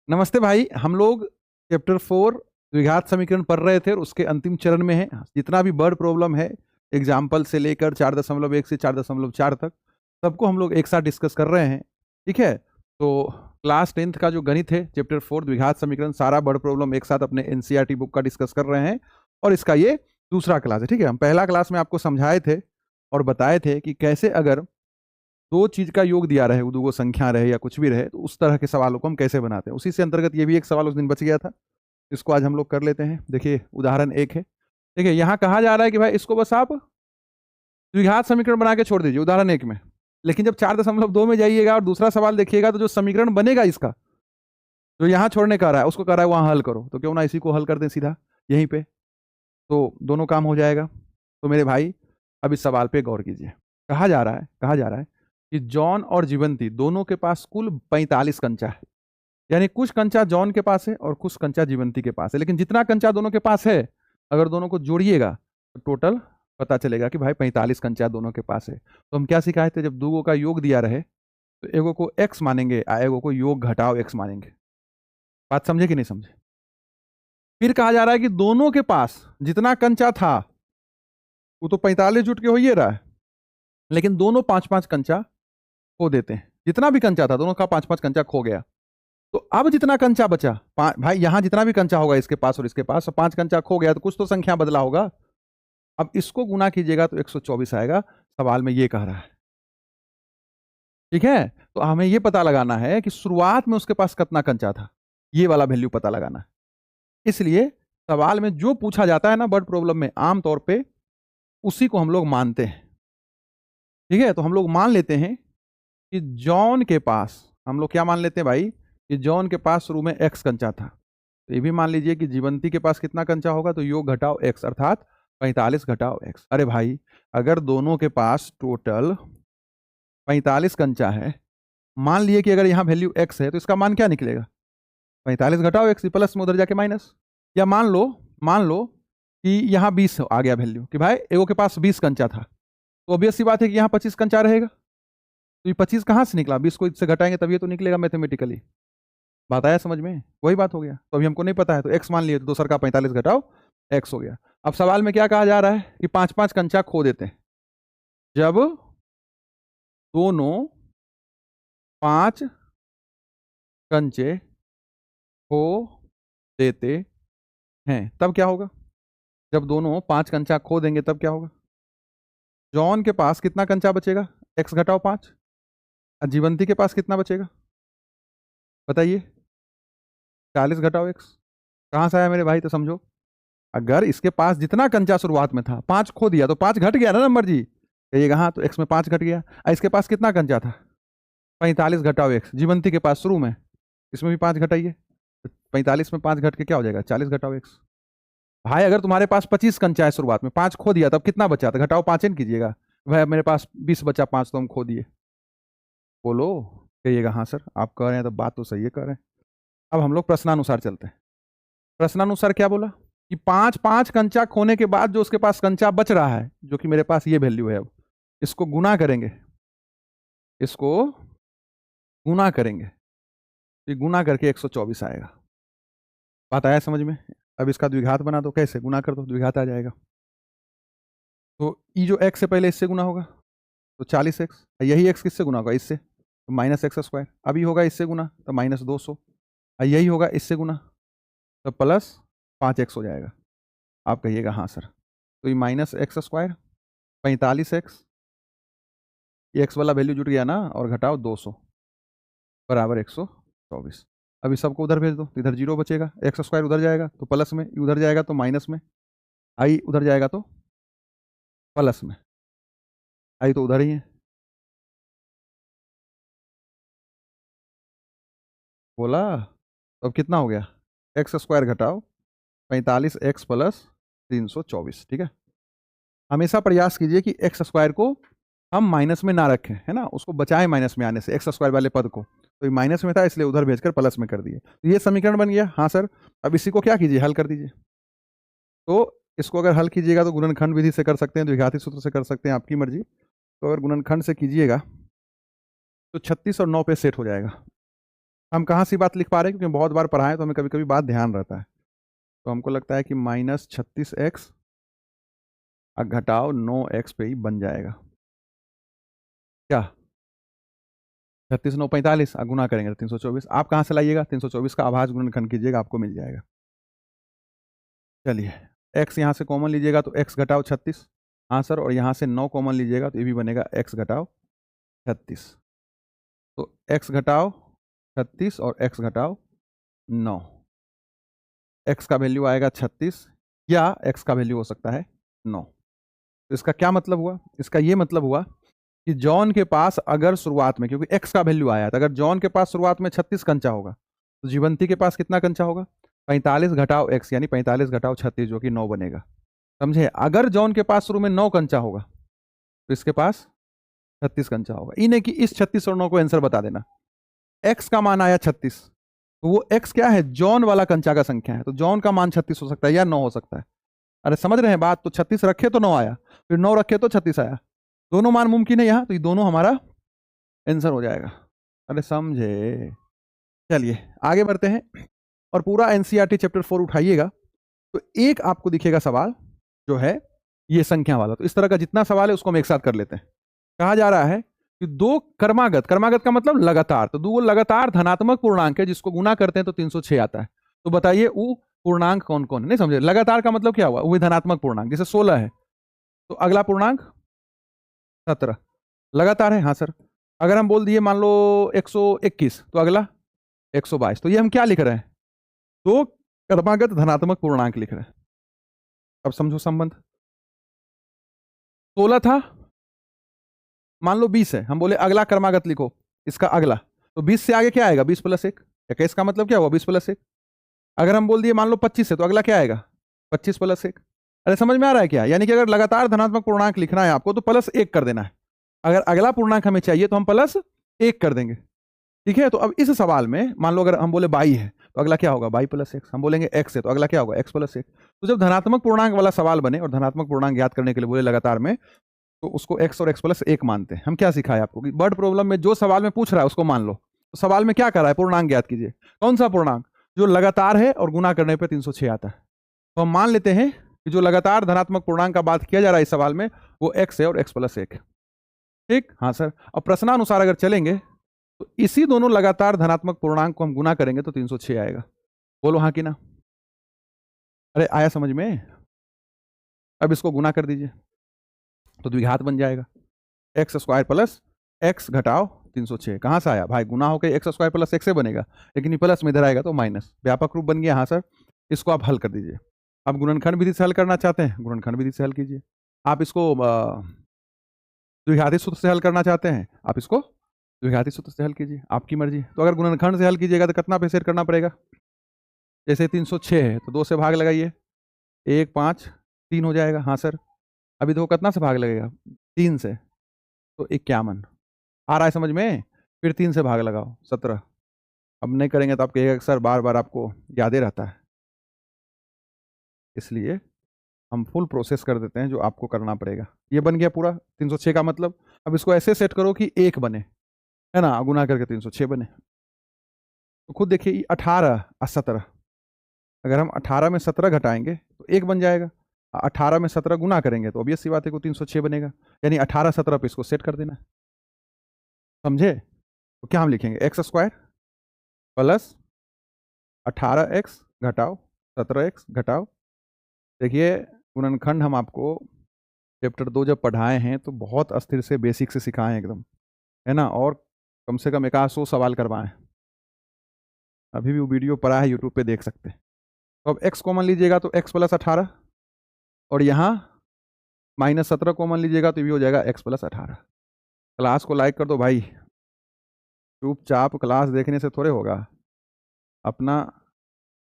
नमस्ते भाई। हम लोग चैप्टर 4 द्विघात समीकरण पढ़ रहे थे और उसके अंतिम चरण में है। जितना भी वर्ड प्रॉब्लम है एग्जाम्पल से लेकर 4.1 से 4.4 तक सबको हम लोग एक साथ डिस्कस कर रहे हैं। ठीक है, तो क्लास 10th का जो गणित है चैप्टर 4 द्विघात समीकरण सारा वर्ड प्रॉब्लम एक साथ अपने एनसीईआरटी बुक का डिस्कस कर रहे हैं और इसका ये दूसरा क्लास है। ठीक है, हम पहला क्लास में आपको समझाए थे और बताए थे कि कैसे अगर दो चीज का योग दिया रहे, दो संख्या रहे या कुछ भी रहे, तो उस तरह के सवालों को हम कैसे बनाते हैं। उसी से अंतर्गत ये भी एक सवाल उस दिन बच गया था, इसको आज हम लोग कर लेते हैं। देखिए उदाहरण 1 है। देखिए यहाँ कहा जा रहा है कि भाई इसको बस आप द्विघात समीकरण बना के छोड़ दीजिए उदाहरण 1 में, लेकिन जब 4.2 में जाइएगा और दूसरा सवाल देखिएगा तो जो समीकरण बनेगा इसका, जो यहाँ छोड़ने का रहा है उसको कह रहा है वहां हल करो, तो क्यों ना इसी को हल कर दें सीधा यहीं पे, तो दोनों काम हो जाएगा। तो मेरे भाई अब इस सवाल पे गौर कीजिए। कहा जा रहा है कि जॉन और जीवंती दोनों के पास कुल 45 कंचा है, यानी कुछ कंचा जॉन के पास है और कुछ कंचा जीवंती के पास है, लेकिन जितना कंचा दोनों के पास है अगर दोनों को जोड़िएगा तो टोटल पता चलेगा कि भाई 45 कंचा दोनों के पास है। तो हम क्या सिखाए थे, जब दो का योग दिया रहे तो एगो को x मानेंगे, एगो को योग घटाओ x मानेंगे। बात समझे कि नहीं समझे? फिर कहा जा रहा है कि दोनों के पास जितना कंचा था वो तो 45 जुट के हो ही रहा है, लेकिन दोनों 5-5 कंचा खो देते हैं। जितना भी कंचा था दोनों का 5-5 कंचा खो गया। तो अब जितना कंचा बचा, भाई यहां जितना भी कंचा होगा इसके पास और इसके पास, तो 5 कंचा खो गया तो कुछ तो संख्या बदला होगा। अब इसको गुना कीजिएगा तो 124 आएगा। सवाल में ये कह रहा है। ठीक है, तो हमें ये पता लगाना है कि शुरुआत में उसके पास कितना कंचा था, ये वाला वैल्यू पता लगाना है। इसलिए सवाल में जो पूछा जाता है ना वर्ड प्रॉब्लम में, आमतौर पे उसी को हम लोग मानते हैं। ठीक है, तो हम लोग मान लेते हैं कि जॉन के पास, हम लोग क्या मान लेते हैं भाई, कि जॉन के पास शुरू में x कंचा था। तो ये भी मान लीजिए कि जीवंती के पास कितना कंचा होगा, तो योग घटाओ x अर्थात 45 घटाओ x। अरे भाई अगर दोनों के पास टोटल 45 कंचा है, मान लिए कि अगर यहाँ वैल्यू x है तो इसका मान क्या निकलेगा, 45 घटाओ x, प्लस में उधर जाके माइनस। या मान लो कि यहाँ 20 आ गया वैल्यू, कि भाई एगो के पास 20 कंचा था, तो ऑब्वियस सी बात है कि यहाँ 25 कंचा रहेगा। तो ये 25 कहाँ से निकला, 20 को इससे घटाएंगे तभी तो निकलेगा मैथमेटिकली। बात आया समझ में? वही बात हो गया। तो अभी हमको नहीं पता है तो x मान लिए, तो दूसर का 45 घटाओ x हो गया। अब सवाल में क्या कहा जा रहा है कि 5-5 कंचा खो देते हैं। जब दोनों 5 कंचे खो देते हैं तब क्या होगा? जब दोनों 5 कंचा खो देंगे तब क्या होगा? जॉन के पास कितना कंचा बचेगा, x घटाओ 5, और जीवंती के पास कितना बचेगा बताइए, 40 घटाओ x। कहाँ से आया मेरे भाई? तो समझो, अगर इसके पास जितना कंचा शुरुआत में था 5 खो दिया तो 5 घट गया ना नंबर जी, कहिएगा हाँ, तो x में 5 घट गया। इसके पास कितना कंचा था, 45 घटाओ x। जीवंती के पास शुरू में, इसमें भी 5 घटाइए, 45 में 5 घट के क्या हो जाएगा, 40 घटाओ x। भाई अगर तुम्हारे पास 25 कंचा है शुरुआत में, 5 खो दिया तब कितना बचा था, घटाओ 5 कीजिएगा। भाई मेरे पास 20 बचा, 5 तो हम खो दिए। बोलो, कहिएगा हाँ सर आप कह रहे हैं तो बात तो सही है कह रहे हैं। अब हम लोग प्रश्नानुसार चलते हैं। प्रश्नानुसार क्या बोला कि 5-5 कंचा खोने के बाद जो उसके पास कंचा बच रहा है, जो कि मेरे पास ये वैल्यू है, अब इसको गुना करेंगे, इसको गुना करेंगे, ये गुना करके 124 आएगा। बात आया समझ में? अब इसका द्विघात बना दो, कैसे गुना कर दो द्विघात आ जाएगा। तो ये जो x से पहले इससे गुना होगा तो 40x, यही x किससे गुना होगा, इससे, तो -x²। अभी होगा इससे गुना तो -200, यही होगा इससे गुना तो प्लस 5x हो जाएगा। आप कहिएगा हाँ सर। तो ये -x², 45x, ये x वाला वैल्यू जुट गया ना, और घटाओ 200 बराबर 124। अभी सबको उधर भेज दो, तो इधर 0 बचेगा, x² उधर जाएगा तो प्लस में, उधर जाएगा तो माइनस में, आई उधर जाएगा तो प्लस में, आई तो उधर ही है। बोला? तो अब कितना हो गया, x² घटाओ 45x प्लस 324। ठीक है, हमेशा प्रयास कीजिए कि x² को हम माइनस में ना रखें, है ना, उसको बचाएं माइनस में आने से, x² वाले पद को। तो ये माइनस में था इसलिए उधर भेजकर प्लस में कर दिए, तो ये समीकरण बन गया। हाँ सर, अब इसी को क्या कीजिए, हल कर दीजिए। तो इसको अगर हल कीजिएगा तो गुणनखंड विधि से कर सकते हैं, द्विघाती सूत्र से कर सकते हैं, आपकी मर्जी। तो अगर गुणनखंड से कीजिएगा तो 36 और 9 पे सेट हो जाएगा। हम कहाँ से बात लिख पा रहे हैं, क्योंकि बहुत बार पढ़ाएं तो हमें कभी कभी बात ध्यान रहता है। तो हमको लगता है कि -36x घटाओ 9x पे ही बन जाएगा। क्या 36 9 45 गुना करेंगे तो 324। आप कहाँ से लाइएगा, 324 का आभाज्य गुणनखंड कीजिएगा, आपको मिल जाएगा। चलिए x यहाँ से कॉमन लीजिएगा तो x घटाओ 36, हाँ सर, और यहाँ से 9 कॉमन लीजिएगा तो ये भी बनेगा x घटाओ 36। तो x घटाओ 36 और x घटाओ 9, x का वैल्यू आएगा 36 या x का वैल्यू हो सकता है 9। तो इसका क्या मतलब हुआ, इसका ये मतलब हुआ कि जॉन के पास अगर शुरुआत में, क्योंकि x का वैल्यू आया था, अगर जॉन के पास शुरुआत में 36 कंचा होगा तो जीवंती के पास कितना कंचा होगा, 45 घटाओ x, यानी 45 घटाओ 36 जो कि 9 बनेगा। समझे, अगर जॉन के पास शुरू में 9 कंचा होगा तो इसके पास 36 कंचा होगा। इन्हें कि इस 36 और 9 को आंसर बता देना। x का मान आया 36, तो वो x क्या है, जॉन वाला कंचा का संख्या है, तो जॉन का मान 36 हो सकता है या 9 हो सकता है। अरे समझ रहे हैं बात, तो 36 रखे तो 9 आया, फिर 9 रखे तो 36 आया, दोनों मान मुमकिन है यहाँ, तो ये दोनों हमारा आंसर हो जाएगा। अरे समझे। चलिए आगे बढ़ते हैं और पूरा एनसीईआरटी चैप्टर 4 उठाइएगा तो एक आपको दिखेगा सवाल जो है ये संख्या वाला। तो इस तरह का जितना सवाल है उसको हम एक साथ कर लेते हैं। कहा जा रहा है कि दो क्रमागत, क्रमागत का मतलब लगातार, तो दो लगातार धनात्मक पूर्णांक है जिसको गुना करते हैं तो 306 आता है। तो बताइए वो पूर्णांक कौन कौन है। नहीं समझे, लगातार का मतलब क्या हुआ, वो धनात्मक पूर्णांक, जैसे 16 है तो अगला पूर्णांक 17 लगातार है। हाँ सर, अगर हम बोल दिए मान लो 121 तो अगला 122, तो ये हम क्या लिख रहे हैं, दो क्रमागत धनात्मक पूर्णांक लिख रहे हैं। अब समझो संबंध, 16 था, मान लो 20 है, हम बोले अगला क्रमागत लिखो इसका अगला, तो 20 से आगे क्या आएगा, 20 + 1, 21 का मतलब क्या हुआ, 20 + 1। अगर हम बोल दिए मान लो 25 है तो अगला क्या आएगा, 25 + 1। अरे समझ में आ रहा है क्या, यानी कि अगर लगातार धनात्मक पूर्णांक लिखना है आपको तो +1 कर देना है, अगर अगला पूर्णांक हमें चाहिए तो हम +1 कर देंगे। ठीक है, तो अब इस सवाल में मान लो अगर हम बोले 22 है तो अगला क्या होगा, 22 + 1, हम बोलेंगे x है तो अगला क्या होगा, x + 1। तो जब धनात्मक पूर्णांक वाला सवाल बने और धनात्मक पूर्णांक ज्ञात करने के लिए बोले लगातार में, तो उसको x और x + 1 मानते हैं। हम क्या सिखाए आपको कि वर्ड प्रॉब्लम में जो सवाल में पूछ रहा है उसको मान लो। तो सवाल में क्या कर रहा है, पूर्णांक ज्ञात कीजिए। कौन सा पूर्णांक, जो लगातार है और गुना करने पर 306 आता है। तो हम मान लेते हैं कि जो लगातार धनात्मक पूर्णांक का बात किया जा रहा है इस सवाल में वो x है और x + 1 है। ठीक, हाँ सर। अब प्रश्नानुसार अगर चलेंगे तो इसी दोनों लगातार धनात्मक पूर्णांक को हम गुना करेंगे तो 306 आएगा। बोलो हाँ कि ना। अरे आया समझ में। अब इसको गुना कर दीजिए तो द्विघात बन जाएगा, x² + x घटाओ 306। कहाँ से आया भाई, गुना होकर x² + x से बनेगा, लेकिन ये प्लस में इधर आएगा तो माइनस, व्यापक रूप बन गया। हाँ सर, इसको आप हल कर दीजिए। आप गुणनखंड विधि से हल करना चाहते हैं, गुणनखंड विधि से हल कीजिए। आप इसको द्विघाती सूत्र से हल करना चाहते हैं, आप इसको द्विघाती सूत्र से हल कीजिए, आपकी मर्जी। तो अगर गुणनखंड से हल कीजिएगा तो कितना पे सेट करना पड़ेगा, जैसे 306 है तो 2 से भाग लगाइए, 1 5 3 हो जाएगा। हाँ सर, अभी देखो कितना से भाग लगेगा, 3 से, तो 51 आ रहा है समझ में। फिर 3 से भाग लगाओ 17। अब नहीं करेंगे तो आप कहिएगा सर बार बार आपको यादें रहता है, इसलिए हम फुल प्रोसेस कर देते हैं जो आपको करना पड़ेगा। ये बन गया पूरा 306 का मतलब। अब इसको ऐसे सेट करो कि 1 बने, है ना, गुना करके 306 बने। तो खुद देखिए 18 और 17, अगर हम 18 में 17 घटाएंगे तो 1 बन जाएगा, 18 में 17 गुना करेंगे तो ऑब्वियस सी बात है को 306 बनेगा, यानी 18 17 पे इसको सेट कर देना। समझे, तो क्या हम लिखेंगे, x² + 18x घटाओ 17x घटाओ। देखिए गुणनखंड हम आपको चैप्टर 2 जब पढ़ाए हैं तो बहुत अस्थिर से बेसिक से सिखाए हैं एकदम, है ना, और कम से कम 100 सवाल करवाएं। अभी भी वो वीडियो पड़ा है यूट्यूब पे, देख सकते हैं। तो अब x कॉमन लीजिएगा तो x + 18, और यहाँ -17 कॉमन लीजिएगा तो ये भी हो जाएगा x + 18। क्लास को लाइक कर दो भाई, चुपचाप क्लास देखने से थोड़े होगा। अपना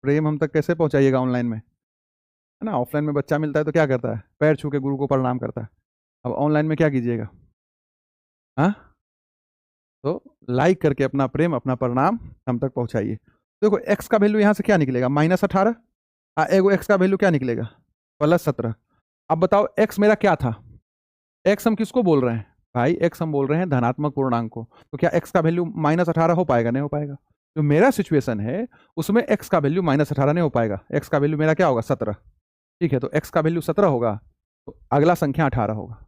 प्रेम हम तक कैसे पहुंचाइएगा ऑनलाइन में, है ना। ऑफलाइन में बच्चा मिलता है तो क्या करता है, पैर छू के गुरु को प्रणाम करता है। अब ऑनलाइन में क्या कीजिएगा, हाँ, तो लाइक करके अपना प्रेम अपना प्रणाम हम तक पहुंचाइए। देखो x का वैल्यू यहाँ से क्या निकलेगा, -18, एगो x का वैल्यू क्या निकलेगा, +17। अब बताओ x मेरा क्या था, x हम किसको बोल रहे हैं भाई, x हम बोल रहे हैं धनात्मक पूर्णांक को। तो क्या x का वैल्यू -18 हो पाएगा, नहीं हो पाएगा। जो मेरा सिचुएशन है उसमें x का वैल्यू -18 नहीं हो पाएगा। x का वैल्यू मेरा क्या होगा 17, ठीक है। तो x का वैल्यू 17 होगा तो अगला संख्या 18 होगा,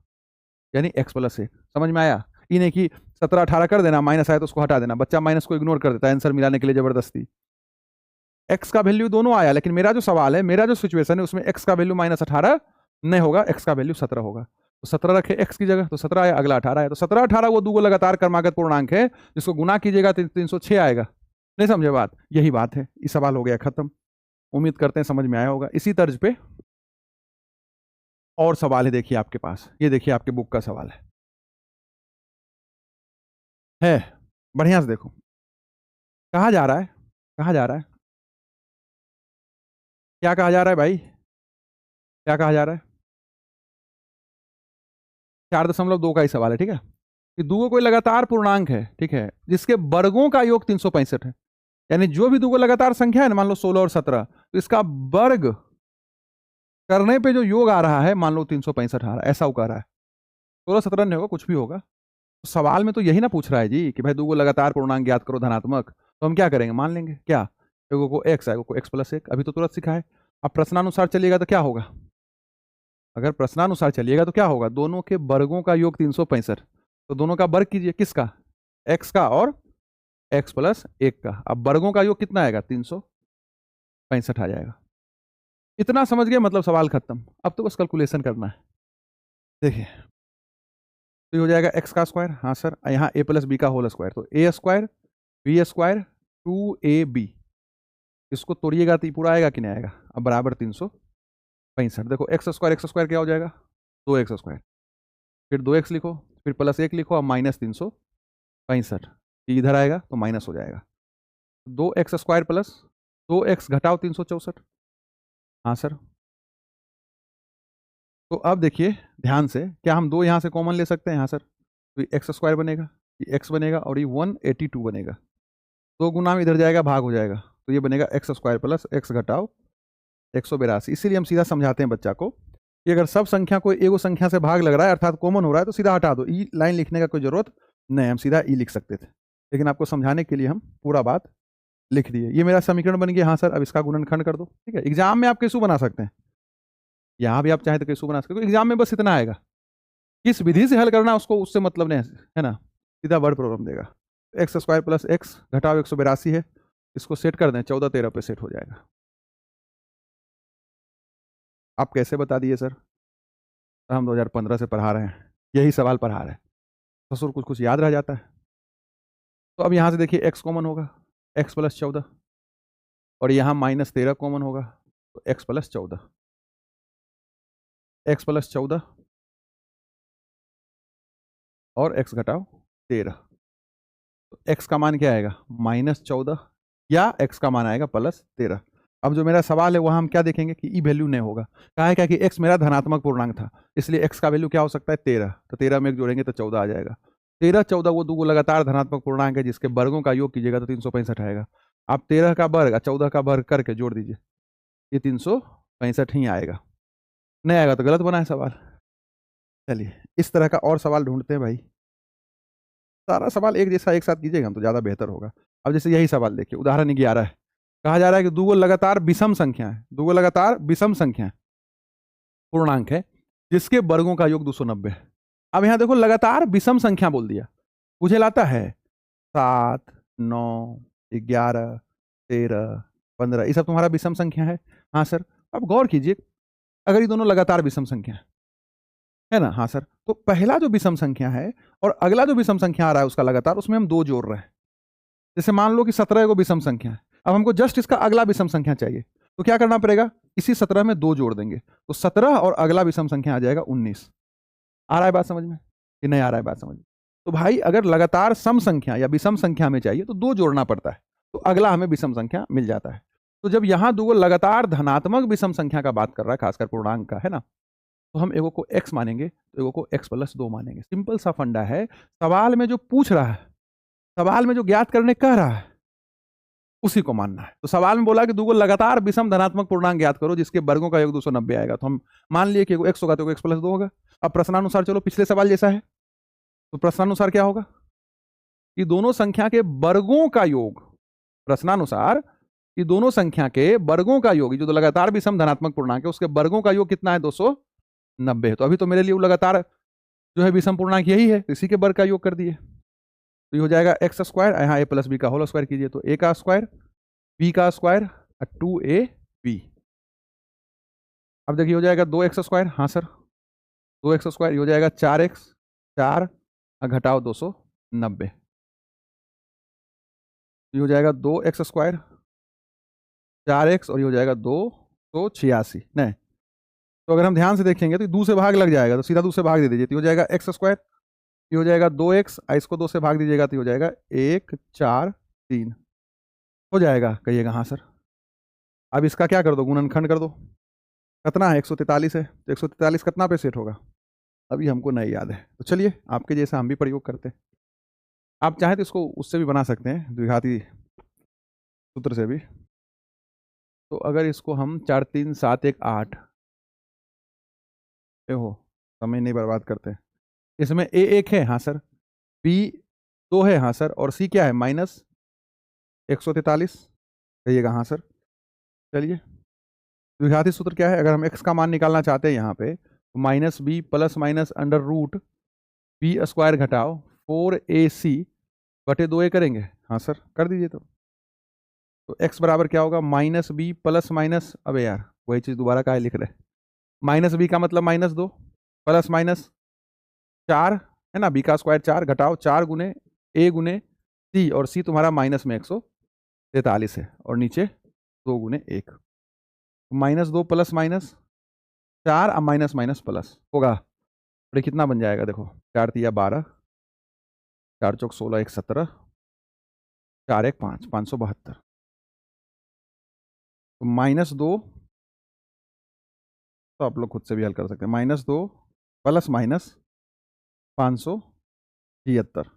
यानी x + 1। समझ में आया? ये नहीं कि 17 18 कर देना, माइनस आया तो उसको हटा देना। बच्चा माइनस को इग्नोर कर देता है आंसर मिलाने के लिए जबरदस्ती। x का वैल्यू दोनों आया, लेकिन मेरा जो सवाल है, मेरा जो सिचुएशन है उसमें x का वैल्यू -18 नहीं होगा, x का वैल्यू 17 होगा। तो 17 रखे x की जगह, तो 17 आया, अगला 18 आया। तो 17 18 वो दो लगातार क्रमागत पूर्णांक है, जिसको गुना कीजिएगा तो 306 आएगा। नहीं समझे बात? यही बात है। ये सवाल हो गया खत्म। उम्मीद करते हैं समझ में आया होगा। इसी तर्ज पे और सवाल है, देखिए आपके पास, ये देखिए आपके बुक का सवाल है बढ़िया से देखो। कहा जा रहा है, कहा जा रहा है, क्या कहा जा रहा है भाई, क्या कहा जा रहा है? 4.2 का ही सवाल है, ठीक है। कि दो कोई लगातार पूर्णांक है, ठीक है, जिसके वर्गों का योग 365 है। यानी जो भी दो लगातार संख्या है ना, मान लो 16 और 17, तो इसका वर्ग करने पे जो योग आ रहा है, मान लो 365 आ रहा है, ऐसा वो कह रहा है। 16 17 नहीं होगा, कुछ भी होगा। तो सवाल में तो यही ना पूछ रहा है जी कि भाई दो लगातार पूर्णांक ज्ञात करो धनात्मक। तो हम क्या करेंगे, मान लेंगे क्या, एगो को x है, एगो को x + 1। अभी तो तुरंत सीखा है। अब प्रश्नानुसार चलिएगा तो क्या होगा, अगर प्रश्नानुसार चलिएगा तो क्या होगा, दोनों के वर्गों का योग 365, तो दोनों का वर्ग कीजिए, किसका, x का और x + 1 का। अब वर्गों का योग कितना आएगा, 365 आ जाएगा। इतना समझ गए, मतलब सवाल खत्म। अब तो बस कैलकुलेशन करना है। देखिए तो ये हो जाएगा x का स्क्वायर, हाँ सर, यहाँ a + b का होल स्क्वायर, तो a² b² 2ab। इसको तोड़िएगा तो ये पूरा आएगा कि नहीं आएगा, अब बराबर 365। देखो x² क्या हो जाएगा, 2x², फिर 2x लिखो, फिर +1 लिखो, अब -365। इधर आएगा तो माइनस हो जाएगा, 2x² + 2x घटाओ 364। हाँ सर। तो अब देखिए ध्यान से, क्या हम 2 यहाँ से कॉमन ले सकते हैं? हाँ सर। तो ये x² बनेगा, ये x बनेगा और ये 182 बनेगा। 2 गुना में इधर जाएगा, भाग हो जाएगा, तो ये बनेगा x² + x घटाओ 182। इसीलिए हम सीधा समझाते हैं बच्चा को कि अगर सब संख्या को एगो संख्या से भाग लग रहा है, अर्थात कॉमन हो रहा है, तो सीधा हटा दो। ई लाइन लिखने का कोई जरूरत नहीं, हम सीधा ई लिख सकते थे, लेकिन आपको समझाने के लिए हम पूरा बात लिख दिए। ये मेरा समीकरण बन गया, हाँ सर। अब इसका गुणनखंड कर दो, ठीक है। एग्जाम में आप कैसे बना सकते हैं, यहाँ भी आप चाहे तो कैसे बना सकते हो, एग्जाम में बस इतना आएगा, किस विधि से हल करना उसको, उससे मतलब नहीं है ना, सीधा वर्ड प्रॉब्लम देगा। x² + x घटाओ 182 है, इसको सेट कर दें, 14 13 पे सेट हो जाएगा। आप कैसे बता दिए सर? हम 2015 से पढ़ा रहे हैं, यही सवाल पढ़ा रहे हैं, ससुर कुछ कुछ याद रह जाता है। तो अब यहाँ से देखिए x कॉमन होगा, x + 14, और यहाँ -13 कॉमन होगा, तो x + 14, x + 14 और x घटाओ 13। तो x का मान क्या आएगा, -14, या x का मान आएगा +13। अब जो मेरा सवाल है वहाँ हम क्या देखेंगे कि ई वैल्यू नहीं होगा। कहा है क्या कि x मेरा धनात्मक पूर्णांक था, इसलिए x का वैल्यू क्या हो सकता है, 13। तो 13 में एक जोड़ेंगे तो 14 आ जाएगा। 13 14 वो दो लगातार धनात्मक पूर्णांक है, जिसके वर्गों का योग कीजिएगा तो 365 आएगा। आप 13 का वर्ग 14 का वर्ग करके जोड़ दीजिए, ये 365 ही आएगा। नहीं आएगा तो गलत बना है सवाल। चलिए इस तरह का और सवाल ढूंढते हैं भाई। सारा सवाल एक जैसा एक साथ कीजिएगा तो ज़्यादा बेहतर होगा। अब जैसे यही सवाल देखिए, उदाहरण 11 है। कहा जा रहा है कि दो लगातार विषम संख्या है, दो लगातार विषम संख्या है, पूर्णांक है, जिसके वर्गों का योग 290 है। अब यहाँ देखो लगातार विषम संख्या बोल दिया, मुझे लाता है 7 9 11 13 15, ये सब तुम्हारा विषम संख्या है। हाँ सर। अब गौर कीजिए, अगर ये दोनों लगातार विषम संख्या है ना, हाँ सर, तो पहला जो विषम संख्या है और अगला जो विषम संख्या आ रहा है उसका लगातार, उसमें हम 2 जोड़ रहे हैं। जैसे मान लो कि 17 को विषम संख्या है, अब हमको जस्ट इसका अगला विषम संख्या चाहिए, तो क्या करना पड़ेगा, इसी 17 में 2 जोड़ देंगे, तो 17 और अगला विषम संख्या आ जाएगा 19। आ रहा है बात समझ में कि नहीं आ रहा है बात समझ में? तो भाई अगर लगातार सम संख्या या विषम संख्या में चाहिए तो 2 जोड़ना पड़ता है, तो अगला हमें विषम संख्या मिल जाता है। तो जब यहाँ 2 लगातार धनात्मक विषम संख्या का बात कर रहा है, खासकर पूर्णांक का, है ना, तो हम एगो को x मानेंगे, तो एगो को x + 2 मानेंगे। सिंपल सा फंडा है। सवाल में जो पूछ रहा है, सवाल में जो ज्ञात करने कह रहा है, उसी को मानना है। तो सवाल में बोला कि दो लगातार विषम धनात्मक पूर्णांक ज्ञात करो जिसके वर्गों का योग 290 आएगा, तो हम मान लिए कि एगो x होगा तो एगो x + 2 होगा। अब प्रश्नानुसार चलो पिछले सवाल जैसा है, तो प्रश्नानुसार क्या होगा कि दोनों संख्या के वर्गों का योग प्रश्नानुसार कि दोनों संख्या के वर्गों का योग, जो लगातार विषम धनात्मक पूर्णांक है उसके वर्गों का योग कितना है, 290। तो अभी तो मेरे लिए वो लगातार जो है विषम पूर्णांक यही है, इसी के वर्ग का योग कर दिए। तो ये हो जाएगा एक्स स्क्वायर, यहाँ ए प्लस बी का होल स्क्वायर कीजिए, तो ए का स्क्वायर बी का स्क्वायर 2ab। अब देखिए हो जाएगा 2x स्क्वायर, हाँ सर 2x स्क्वायर, ये हो जाएगा 4x, 4 घटाओ 290, ये हो जाएगा 2x स्क्वायर 4x और ये हो जाएगा 286। नहीं तो अगर हम ध्यान से देखेंगे तो 2 से भाग लग जाएगा, तो सीधा 2 से भाग दे दीजिए, तो हो जाएगा एक्स स्क्वायर, ये हो जाएगा 2x, इसको 2 से भाग दीजिएगा तो हो जाएगा 1 4 3 हो जाएगा। कहिएगा हाँ सर। अब इसका क्या कर दो, गुणनखंड कर दो। कितना है, 143 है, तो 143 कितना पे सेट होगा, अभी हमको नहीं याद है। तो चलिए आपके जैसा हम भी प्रयोग करते हैं। आप चाहें तो इसको उससे भी बना सकते हैं, द्विघाती सूत्र से भी। तो अगर इसको हम 4 3 7 1 8, हो समय नहीं बर्बाद करते। इसमें ए 1 है, हाँ सर, बी 2 है, हाँ सर, और सी क्या है, माइनस 143। कहिएगा हाँ सर। चलिए द्विघाती सूत्र क्या है, अगर हम x का मान निकालना चाहते हैं यहाँ पे, तो minus B plus minus under root B square घटाओ 4ac बटे 2a करेंगे, हाँ सर कर दीजिए। तो x बराबर क्या होगा, माइनस बी प्लस माइनस, अबे यार वही चीज़ दोबारा का लिख रहे, माइनस बी का मतलब -2 प्लस माइनस 4 है ना, बी का स्क्वायर 4 घटाओ 4 गुने a गुने c, और c तुम्हारा माइनस में 143 है, और नीचे 2 गुने 1, -2 प्लस माइनस 4 अब माइनस माइनस प्लस होगा, और ये कितना बन जाएगा, देखो 4 तिया 12, 4 चौक 16, 1 17, 4 1 5, 572। तो -2, तो आप लोग खुद से भी हल कर सकते हैं, -2 प्लस माइनस 573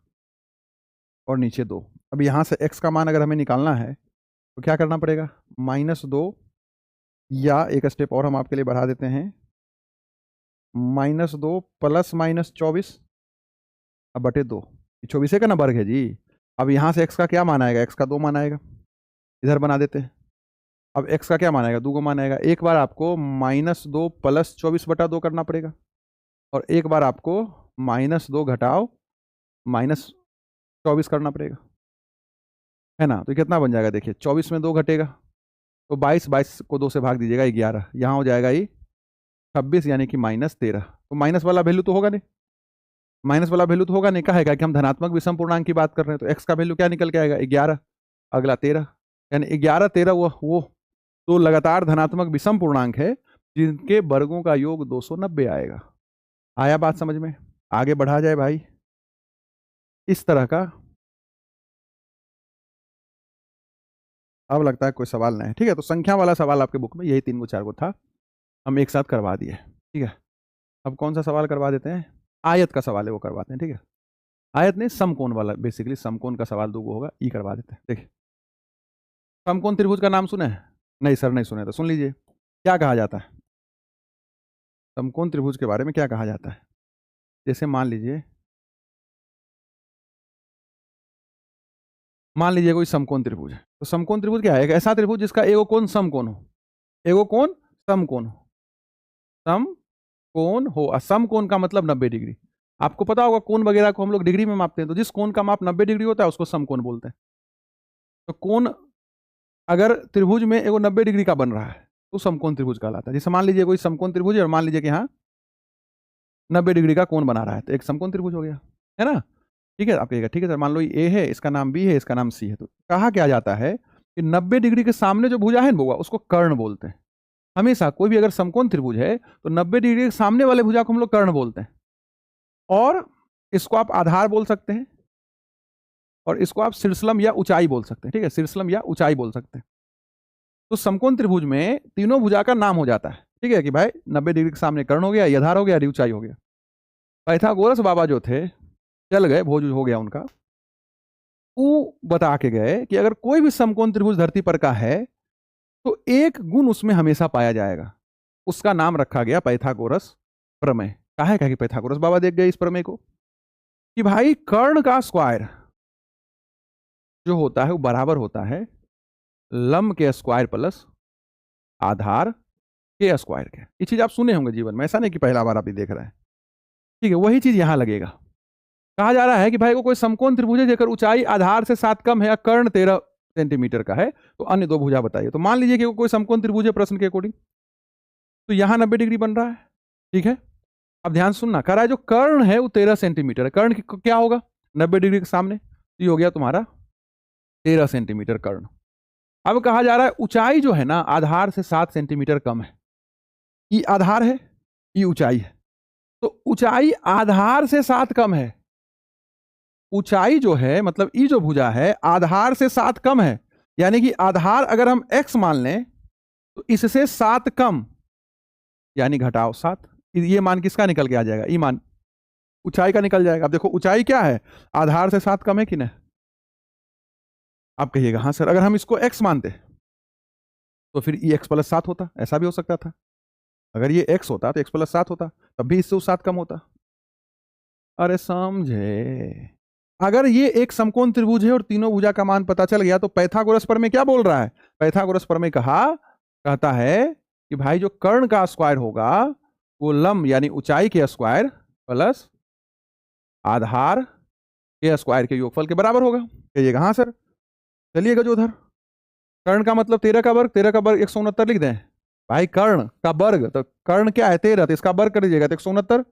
और नीचे 2। अब यहाँ से x का मान अगर हमें निकालना है तो क्या करना पड़ेगा, -2, या एक स्टेप और हम आपके लिए बढ़ा देते हैं, -2 प्लस माइनस 24 अब बटे 2, 24 का ना वर्ग है जी। अब यहाँ से x का क्या मान आएगा, x का 2 मान आएगा, इधर बना देते हैं। अब x का क्या मान आएगा, 2 को मान आएगा। एक बार आपको -2 प्लस 24 बटा 2 करना पड़ेगा, और एक बार आपको -2 घटाओ -24 करना पड़ेगा, है ना। तो कितना बन जाएगा, देखिए 24 में 2 घटेगा तो 22, 22 को 2 से भाग दीजिएगा 11, यहाँ हो जाएगा ये 26 यानी कि -13। तो माइनस वाला वैल्यू तो होगा नहीं, माइनस वाला वैल्यू तो होगा नहीं, कहा है कि हम धनात्मक विषम पूर्णांक की बात कर रहे हैं, तो x का वैल्यू क्या निकल के आएगा, 11, अगला 13, यानी 11 13 वो तो लगातार धनात्मक विषम पूर्णांक है जिनके वर्गों का योग 290 आएगा। आया बात समझ में, आगे बढ़ा जाए भाई। इस तरह का अब लगता है कोई सवाल नहीं है, ठीक है। तो संख्या वाला सवाल आपके बुक में यही 3 को 4 को था, हम एक साथ करवा दिए, ठीक है। अब कौन सा सवाल करवा देते हैं, आयत का सवाल है वो करवाते हैं, ठीक है। आयत नहीं, समकोण वाला, बेसिकली समकोण का सवाल 2 होगा, ई करवा देते हैं। देखिए समकोण त्रिभुज का नाम सुने, नहीं सर नहीं सुने, तो सुन लीजिए क्या कहा जाता है समकोण त्रिभुज के बारे में, क्या कहा जाता है। जैसे मान लीजिए कोई समकोण त्रिभुज है, तो समकोण त्रिभुज क्या है, एक ऐसा त्रिभुज जिसका एगो कोण समकोण हो, एगो कोण समकोण हो, समकोण हो, और समकोण का मतलब 90 डिग्री। आपको पता होगा कोण वगैरह को हम लोग डिग्री में मापते हैं, तो जिस कोण का माप 90 डिग्री होता है उसको समकोण बोलते हैं। तो कोण अगर त्रिभुज में एगो 90 डिग्री का बन रहा है तो समकोण त्रिभुज कहलाता है। जैसे मान लीजिए कोई समकोण त्रिभुज है और मान लीजिए कि हाँ 90 डिग्री का कोण बना रहा है, तो एक समकोण त्रिभुज हो गया, है ना। ठीक है, आप कहिएगा ठीक है सर, मान लो ये ए है, इसका नाम बी है, इसका नाम सी है। तो कहा क्या जाता है कि 90 डिग्री के सामने जो भुजा है ना उसको कर्ण बोलते हैं। हमेशा कोई भी अगर समकोण त्रिभुज है तो 90 डिग्री के सामने वाले भुजा को हम लोग कर्ण बोलते हैं, और इसको आप आधार बोल सकते हैं, और इसको आप शीर्षलम या ऊंचाई बोल सकते हैं, ठीक है, शीर्षलम या ऊंचाई बोल सकते हैं। तो समकोण त्रिभुज में तीनों भुजा का नाम हो जाता है, ठीक है, कि भाई 90 डिग्री के सामने कर्ण हो गया, ये आधार हो गया, ऊंचाई हो गया। पाइथागोरस बाबा जो थे चल गए, भोज हो गया उनका, वो बता के गए कि अगर कोई भी समकोण त्रिभुज धरती पर का है तो एक गुण उसमें हमेशा पाया जाएगा, उसका नाम रखा गया पाइथागोरस प्रमेय। कहा है कि पाइथागोरस बाबा देख गए इस प्रमेय को कि भाई कर्ण का स्क्वायर जो होता है वो बराबर होता है लंब के स्क्वायर प्लस आधार के स्क्वायर के। ये चीज आप सुने होंगे जीवन में, ऐसा नहीं कि पहला बार आप ये देख रहे हैं। ठीक है, वही चीज यहां लगेगा। कहा जा रहा है कि भाई को कोई समकोण त्रिभुज है जेकर ऊंचाई आधार से 7 कम है या कर्ण 13 सेंटीमीटर का है, तो अन्य दो भुजा बताइए। तो मान लीजिए कि कोई समकोण त्रिभुज है प्रश्न के अकॉर्डिंग, तो यहां 90 डिग्री बन रहा है। ठीक है, अब ध्यान सुनना, कह रहा है जो कर्ण है वो 13 सेंटीमीटर है। कर्ण क्या होगा 90 डिग्री के सामने, ये हो गया तुम्हारा 13 सेंटीमीटर कर्ण। अब कहा जा रहा है ऊंचाई जो है ना आधार से 7 सेंटीमीटर कम है। ये आधार है, ये ऊंचाई है। तो ऊंचाई आधार से 7 कम है। ऊंचाई जो है मतलब ये जो भुजा है आधार से 7 कम है, यानी कि आधार अगर हम x मान लें तो इससे 7 कम, यानी घटाओ 7। ये मान किसका निकल के आ जाएगा, ये मान ऊंचाई का निकल जाएगा। अब देखो ऊंचाई क्या है, आधार से 7 कम है कि नहीं। आप कहिएगा हाँ सर, अगर हम इसको x मानते तो फिर ये x प्लस 7 होता, ऐसा भी हो सकता था। अगर ये x होता तो x प्लस 7 होता, तब भी इससे 7 कम होता। अरे समझे, अगर ये एक समकोण त्रिभुज है और तीनों भुजा का मान पता चल गया तो पाइथागोरस प्रमेय क्या बोल रहा है, पाइथागोरस प्रमेय कहता है कि भाई जो कर्ण का स्क्वायर होगा वो लंब यानी ऊंचाई के स्क्वायर प्लस आधार के स्क्वायर के योगफल के बराबर होगा। कहिएगा हाँ सर। चलिएगा जो उधर कर्ण का मतलब 13 का वर्ग, 13 का वर्ग 169 लिख दें। भाई कर्ण का वर्ग, तो कर्ण क्या है 13, तो इसका वर्ग कर दीजिएगा तो 169।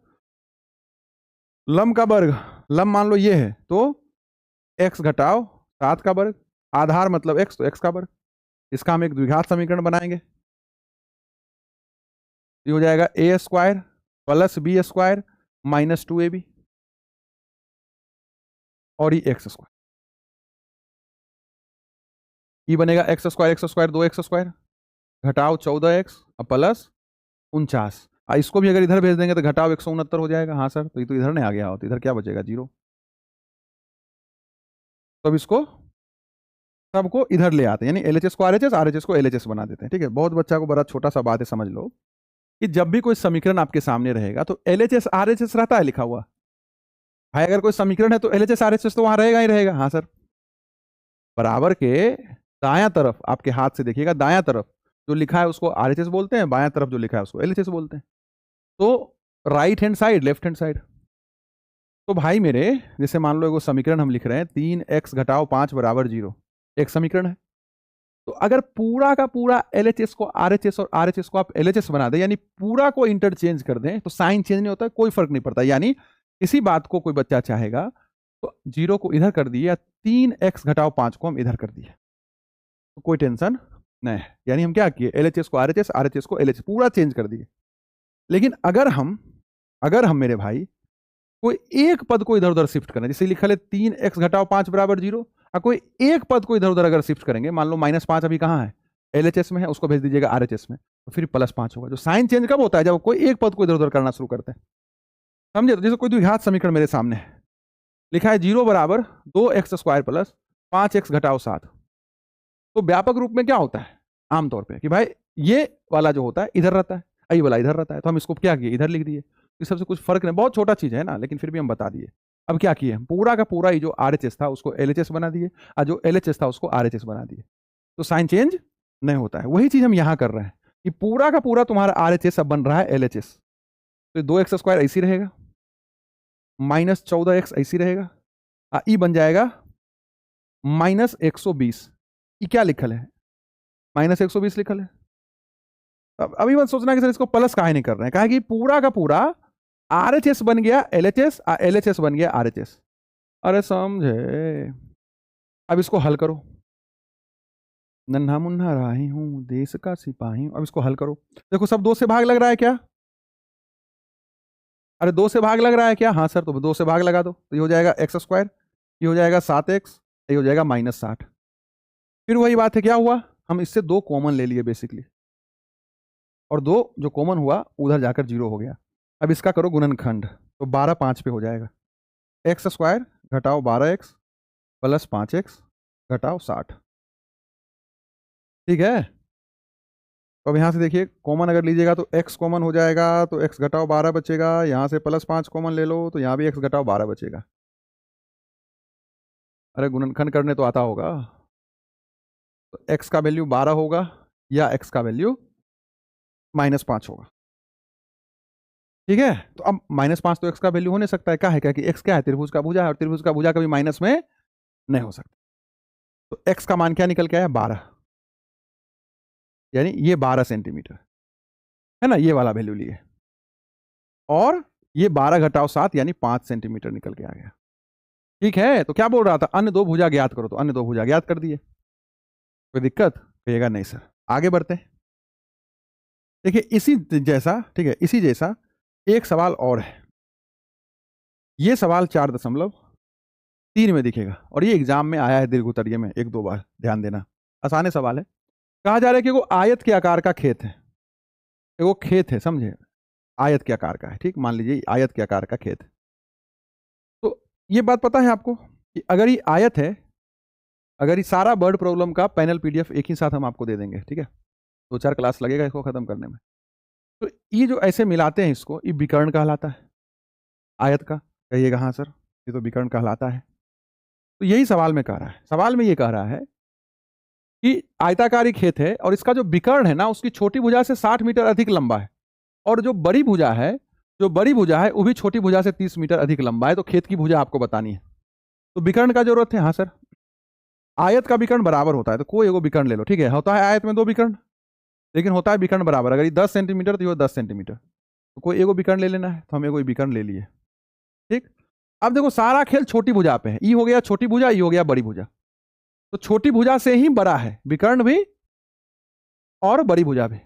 लंब का वर्ग, लंब मान लो ये है तो x घटाओ 7 का वर्ग, आधार मतलब x तो x का वर्ग। इसका हम एक द्विघात समीकरण बनाएंगे, ये हो जाएगा a square plus b square minus 2ab और ये x स्क्वायर। ये बनेगा x स्क्वायर 2x स्क्वायर घटाओ 14x प्लस 49। इसको भी अगर इधर भेज देंगे तो घटाओ 169 हो जाएगा। हाँ सर, तो ये तो इधर नहीं आ गया हो, तो इधर क्या बचेगा 0। तो अब इसको सबको इधर ले आते हैं, यानी LHS को RHS, RHS को LHS बना देते हैं। ठीक है, बहुत बच्चा को बड़ा छोटा सा बात है, समझ लो कि जब भी कोई समीकरण आपके सामने रहेगा तो LHS RHS रहता है लिखा हुआ। भाई अगर कोई समीकरण है तो LHS RHS तो वहां रहेगा ही रहेगा। हाँ सर, बराबर के दायां तरफ आपके हाथ से देखिएगा, दायां तरफ जो लिखा है उसको RHS बोलते हैं, बायां तरफ जो लिखा है उसको LHS बोलते हैं। तो right hand side, left hand side. तो भाई मेरे जैसे मान लो एगो समीकरण हम लिख रहे हैं 3x घटाओ 5 बराबर 0, एक समीकरण है। तो अगर पूरा का पूरा LHS को RHS और RHS को आप LHS बना दें, यानी पूरा को इंटरचेंज कर दें, तो साइन चेंज नहीं होता है, कोई फर्क नहीं पड़ता। यानी किसी बात को कोई बच्चा चाहेगा तो 0 को इधर कर दिए या 3x घटाओ 5 को हम इधर कर दिए, तो कोई टेंशन नहीं है। यानी हम क्या किए, LHS को RHS, RHS को LHS पूरा चेंज कर दिए। लेकिन अगर हम मेरे भाई कोई एक पद को इधर उधर शिफ्ट करें, जैसे लिखा है 3x घटाओ 5 बराबर 0, कोई एक पद को इधर उधर अगर शिफ्ट करेंगे, मान लो -5 अभी कहाँ है LHS में है, उसको भेज दीजिएगा RHS में, तो फिर +5 होगा। जो साइन चेंज कब होता है, जब कोई एक पद को इधर उधर करना शुरू करते हैं, समझे। तो जैसे कोई द्विघात समीकरण मेरे सामने है, लिखा है 0 बराबर 2x स्क्वायर प्लस 5x घटाओ 7, तो व्यापक रूप में क्या होता है आमतौर पर कि भाई ये वाला जो होता है इधर रहता है, ये वाला इधर रहता है, तो हम इसको क्या किए इधर लिख दिए। इस सबसे कुछ फर्क नहीं, बहुत छोटा चीज है ना, लेकिन फिर भी हम बता दिए। अब क्या किए, पूरा का पूरा ही जो RHS था उसको LHS बना दिए और जो LHS था उसको RHS बना दिए, तो साइन चेंज नहीं होता है। वही चीज हम यहां कर रहे हैं कि पूरा का पूरा तुम्हारा RHS अब बन रहा है LHS, तो 2x स्क्वायर ऐसी रहेगा -14x ऐसी रहेगा, ई बन जाएगा -120। ये क्या लिखल है, -120 लिखल है। अब अभी मत सोचना कि सर इसको प्लस काहे नहीं कर रहे हैं, कहा कि पूरा का पूरा RHS बन गया LHS, LHS बन गया RHS। अरे समझे। अब इसको हल करो, नन्हा मुन्ना राही हूं देश का सिपाही हूं। अब इसको हल करो, देखो सब 2 से भाग लग रहा है क्या, अरे 2 से भाग लग रहा है क्या। हाँ सर, तो 2 से भाग लगा दो, तो ये हो जाएगा x स्क्वायर, ये हो जाएगा 7x, ये हो जाएगा -60। फिर वही बात है, क्या हुआ, हम इससे 2 कॉमन ले लिए बेसिकली, और 2 जो कॉमन हुआ उधर जाकर 0 हो गया। अब इसका करो गुणनखंड, तो 12 5 पे हो जाएगा, x स्क्वायर घटाओ 12x प्लस 5x घटाओ 60। ठीक है, तो अब यहाँ से देखिए कॉमन अगर लीजिएगा तो x कॉमन हो जाएगा, तो x घटाओ 12 बचेगा, यहाँ से +5 कॉमन ले लो तो यहाँ भी x घटाओ 12 बचेगा। अरे गुणनखंड करने तो आता होगा। तो x का वैल्यू 12 होगा या x का वैल्यू -5 होगा। ठीक है, तो अब -5 तो x का वैल्यू हो नहीं सकता है। क्या है, क्या कि x क्या है, त्रिभुज का भुजा है, और त्रिभुज का भुजा कभी माइनस में नहीं हो सकता। तो x का मान क्या निकल के आया, 12, यानी ये 12 सेंटीमीटर है ना, ये वाला वैल्यू लिए, और ये 12 घटाओ 7 यानी 5 सेंटीमीटर निकल के आ गया। ठीक है, तो क्या बोल रहा था, अन्य दो भुजा ज्ञात करो, तो अन्य दो भुजा ज्ञात कर दिए। कोई दिक्कत कहिएगा नहीं सर। आगे बढ़ते हैं, देखिए इसी जैसा, ठीक है, इसी जैसा एक सवाल और है। ये सवाल 4.3 में दिखेगा, और ये एग्जाम में आया है दीर्घ उत्तरीय में 1-2 बार, ध्यान देना, आसान सवाल है। कहा जा रहा है कि वो आयत के आकार का खेत है, वो खेत है, समझे, आयत के आकार का है। ठीक, मान लीजिए आयत के आकार का खेत है। तो ये बात पता है आपको कि अगर ये आयत है, अगर ये सारा वर्ड प्रॉब्लम का पैनल पीडीएफ एक ही साथ हम आपको दे देंगे, ठीक है, 2-4 क्लास लगेगा इसको खत्म करने में। तो ये जो ऐसे मिलाते हैं इसको, ये विकर्ण कहलाता है आयत का। कहिएगा हाँ सर, ये तो विकर्ण कहलाता है। तो यही सवाल में कह रहा है, सवाल में ये कह रहा है कि आयताकारी खेत है, और इसका जो विकर्ण है ना, उसकी छोटी भुजा से 60 मीटर अधिक लंबा है, और जो बड़ी भुजा है, वो भी छोटी भुजा से 30 मीटर अधिक लंबा है। तो खेत की भुजा आपको बतानी है, तो विकर्ण का जरूरत है। हाँ सर, आयत का विकर्ण बराबर होता है, तो कोई एगो विकर्ण ले लो, ठीक है, होता है आयत में 2 विकर्ण, लेकिन होता है विकर्ण बराबर। अगर ये 10 सेंटीमीटर तो ये 10 सेंटीमीटर, तो कोई एगो विकर्ण ले लेना है, तो हम एगो विकर्ण ले लिए। ठीक, अब देखो सारा खेल छोटी भुजा पे है, ई हो गया छोटी भुजा, ई हो गया बड़ी भुजा, तो छोटी भुजा से ही बड़ा है विकर्ण भी और बड़ी भुजा भी।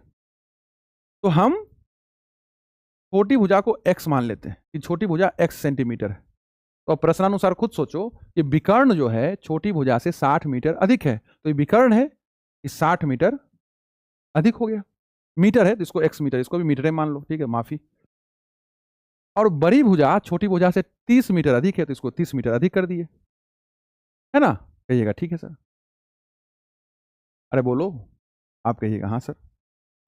तो हम छोटी भुजा को x मान लेते हैं कि छोटी भुजा x सेंटीमीटर है। तो प्रश्नानुसार खुद सोचो कि विकर्ण जो है छोटी भुजा से 60 मीटर अधिक है, तो ये विकर्ण है कि 60 मीटर अधिक हो गया। मीटर है तो इसको x मीटर, इसको भी मीटर मान लो, ठीक है, माफी। और बड़ी भुजा छोटी भुजा से 30 मीटर अधिक है, तो इसको 30 मीटर अधिक कर दिए, है ना। कहिएगा ठीक है सर। अरे बोलो, आप कहिएगा हाँ सर।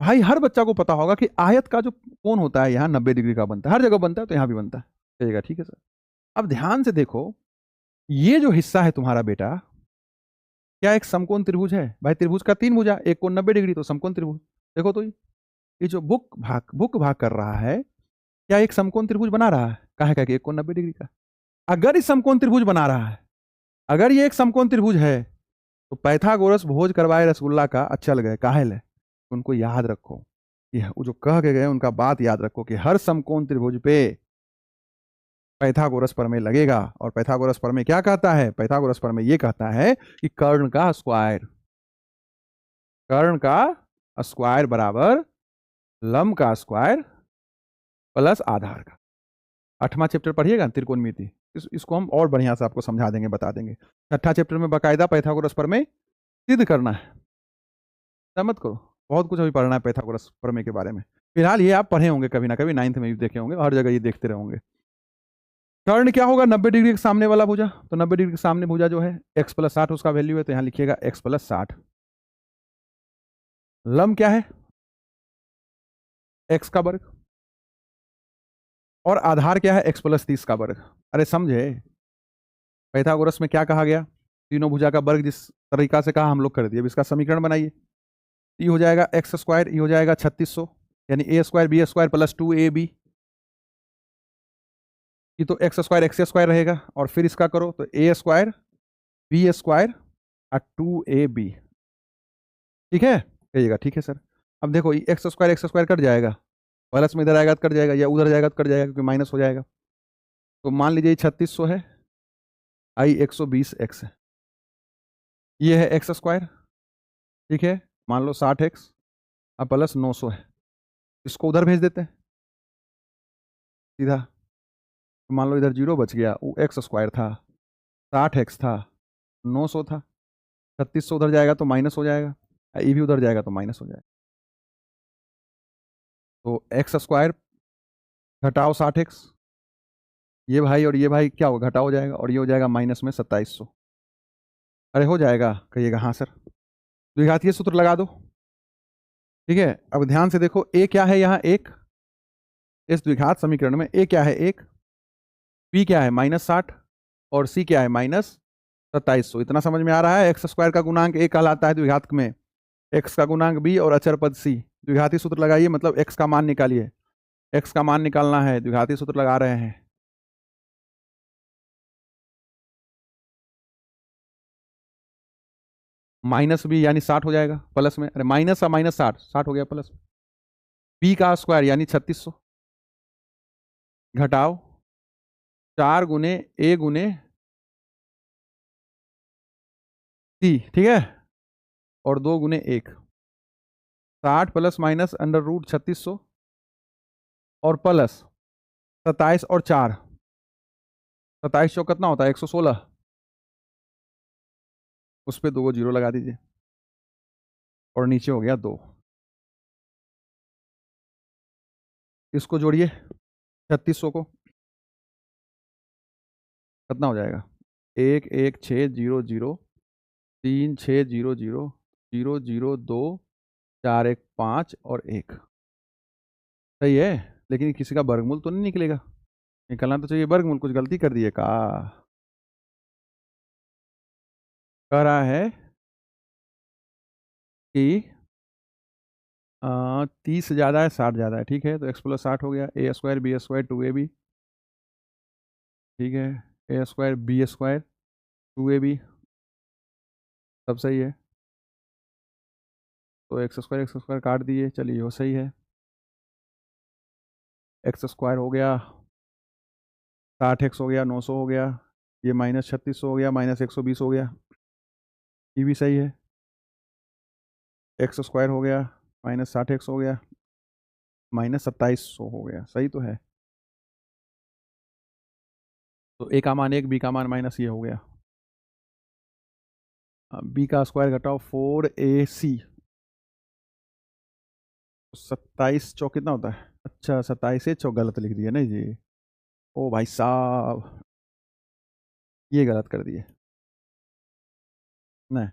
भाई हर बच्चा को पता होगा कि आयत का जो कोण होता है यहाँ 90 डिग्री का बनता है, हर जगह बनता है, तो यहाँ भी बनता है। कहिएगा ठीक है सर। अब ध्यान से देखो, ये जो हिस्सा है तुम्हारा बेटा, क्या एक समकोण त्रिभुज है? भाई त्रिभुज का 3 भुजा, एक कोण 90 डिग्री, तो समकोण त्रिभुज। देखो तो ये जो बुक भाग कर रहा है, क्या एक समकोण त्रिभुज बना रहा है? कहा है कि एक कोण 90 डिग्री का। अगर इस समकोण त्रिभुज बना रहा है, अगर ये एक समकोण त्रिभुज है, तो पैथागोरस भोज करवाए रसगुल्ला का अचल गए काहेल है। उनको याद रखो, कि वो जो कह के गए उनका बात याद रखो कि हर समकोण त्रिभुज पे पैथागोरस प्रमेय लगेगा। और पैथागोरस प्रमेय क्या कहता है? पैथागोरस प्रमेय ये कहता है कि कर्ण का स्क्वायर बराबर लंब का स्क्वायर प्लस आधार का। 8वां चैप्टर पढ़िएगा त्रिकोणमिति, इसको हम और बढ़िया से आपको समझा देंगे, बता देंगे। 6ठा चैप्टर में बाकायदा पैथागोरस प्रमेय सिद्ध करना है, मत करो, बहुत कुछ अभी पढ़ना है पैथागोरस प्रमेय के बारे में। फिलहाल ये आप पढ़े होंगे कभी ना कभी, 9th में भी देखे होंगे, हर जगह ये देखते रहोगे। कर्ण क्या होगा? 90 डिग्री के सामने वाला भुजा, तो 90 डिग्री के सामने भुजा जो है x + 60 उसका वैल्यू है, तो यहां लिखिएगा x + 60। लंब क्या है? x का वर्ग, और आधार क्या है? x + 30 का वर्ग। अरे समझे, पैथागोरस में क्या कहा गया? तीनों भुजा का वर्ग जिस तरीका से कहा हम लोग कर दिए। अब इसका समीकरण बनाइए, ये हो जाएगा x², ये हो जाएगा 3600, यानी a² b² + 2ab। ये तो x² x² रहेगा, और फिर इसका करो तो a² b² और 2ab। ठीक है, कहिएगा ठीक है सर। अब देखो ये x² कट जाएगा, प्लस में इधर आएगा तो कट जाएगा, या उधर जाएगा तो कट जाएगा, क्योंकि माइनस हो जाएगा। तो मान लीजिए 3600 है, आई 120x है, ये है x², ठीक है, मान लो 60x और प्लस 900 है, इसको उधर भेज देते हैं सीधा। तो मान लो इधर 0 बच गया, वो x² था, 60x था, 900 था, 3600 उधर जाएगा तो माइनस हो जाएगा, ये भी उधर जाएगा तो माइनस हो जाएगा। तो x² घटाओ 60x, ये भाई और ये भाई क्या हो, घटा हो जाएगा, और ये हो जाएगा माइनस में 2700। अरे हो जाएगा, कहिएगा हाँ सर। द्विघातीय सूत्र लगा दो, ठीक है। अब ध्यान से देखो, a क्या है यहाँ? 1, इस द्विघात समीकरण में a क्या है? 1, b क्या है? -60, और c क्या है? 2700। इतना समझ में आ रहा है? एक्स स्क्वायर का गुणांक ए कहलाता है द्विघात में, एक्स का गुणांक बी और अचर पद सी। द्विघाती सूत्र लगाइए, मतलब एक्स का मान निकालिए, एक्स का मान निकालना है, द्विघाती सूत्र लगा रहे हैं। माइनस बी यानी 60 हो जाएगा, प्लस में, अरे माइनस और माइनस 60, 60 हो गया प्लस में। बी का स्क्वायर यानी 3600 घटाओ 4 गुने ए गुने सी, ठीक है, और 2 गुने 1, 60 प्लस माइनस अंडर रूट 3600 और प्लस 27 और 4, 27 चौक कितना होता है 116, उस पर 2 जीरो लगा दीजिए और नीचे हो गया 2। इसको जोड़िए 3600 को, कितना हो जाएगा 11600 3600 002 415 और 1, सही है। लेकिन किसी का वर्गमूल तो नहीं निकलेगा, निकलना तो चाहिए वर्गमूल, कुछ गलती कर दिए का, कह रहा है कि 30 ज़्यादा है 60 ज़्यादा है, ठीक है, तो x प्लस 60 हो गया, ए स्क्वायर बी स्क्वायर 2ab, ठीक है, ए स्क्वायर बी स्क्वायर 2ab, सब सही है। तो एक्स स्क्वायर काट दिए, चलिए वो सही है, एक्स स्क्वायर हो गया 60x हो गया 900 हो गया, ये माइनस 3600 हो गया, माइनस 120 हो गया, ये भी सही है, एक्स स्क्वायर हो गया माइनस 60x हो गया, माइनस 2700 हो गया, सही तो है। तो ए का मान 1, बी का मान माइनस ये हो गया, बी का स्क्वायर घटाओ 4ac, 27 चौक कितना होता है, अच्छा 27 चौक गलत लिख दिया नहीं जी, ओ भाई साहब ये गलत कर दिए, नहीं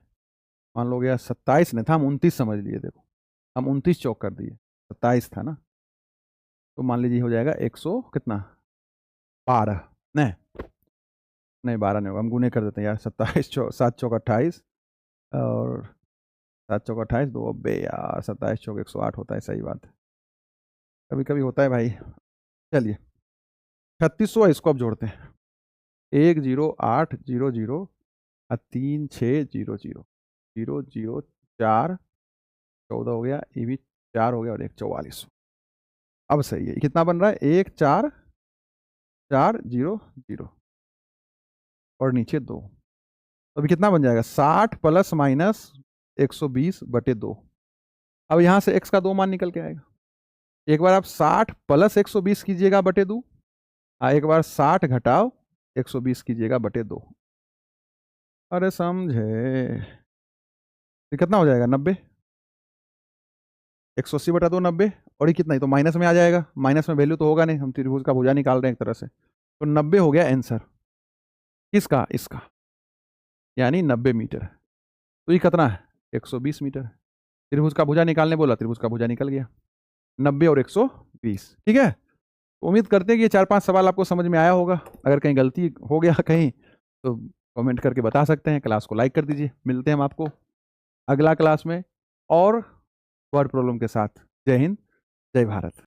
मान लो गया 27 नहीं था, हम 29 समझ लिए, देखो हम 29 चौक कर दिए, 27 था ना, तो मान लीजिए हो जाएगा 100 कितना 12, नहीं नहीं 12 नहीं होगा, हम गुने कर देते हैं यार, 27 चौक 7 चौक 28 और 7 चौक 28, 2 अब्बे यार 27 चौक 108 होता है, सही बात है, कभी कभी होता है भाई। चलिए 3600 इसको अब जोड़ते हैं, 10800 और 3600 004 14 हो गया, ये भी 4 हो गया और 1 4400, अब सही है, कितना बन रहा है 14400 और नीचे 2, तो अभी कितना बन जाएगा 60 प्लस माइनस 120/2। अब यहाँ से x का 2 मान निकल के आएगा, एक बार आप 60 प्लस 120 कीजिएगा बटे 2, एक बार 60 घटाओ 120 कीजिएगा बटे 2, अरे समझे, ये कितना हो जाएगा 90, 180/2 90, और ये कितना ही तो माइनस में आ जाएगा, माइनस में वैल्यू तो होगा नहीं, हम त्रिभुज का भुजा निकाल रहे हैं एक तरह से, तो 90 हो गया आंसर किसका, इसका, यानी 90 मीटर, तो ये कितना है 120 मीटर, त्रिभुज का भुजा निकालने बोला, त्रिभुज का भुजा निकल गया 90 और 120, ठीक है। तो उम्मीद करते हैं कि ये 4-5 सवाल आपको समझ में आया होगा, अगर कहीं गलती हो गया कहीं तो कमेंट करके बता सकते हैं, क्लास को लाइक कर दीजिए, मिलते हैं हम आपको अगला क्लास में और वर्ड प्रॉब्लम के साथ। जय हिंद, जय भारत।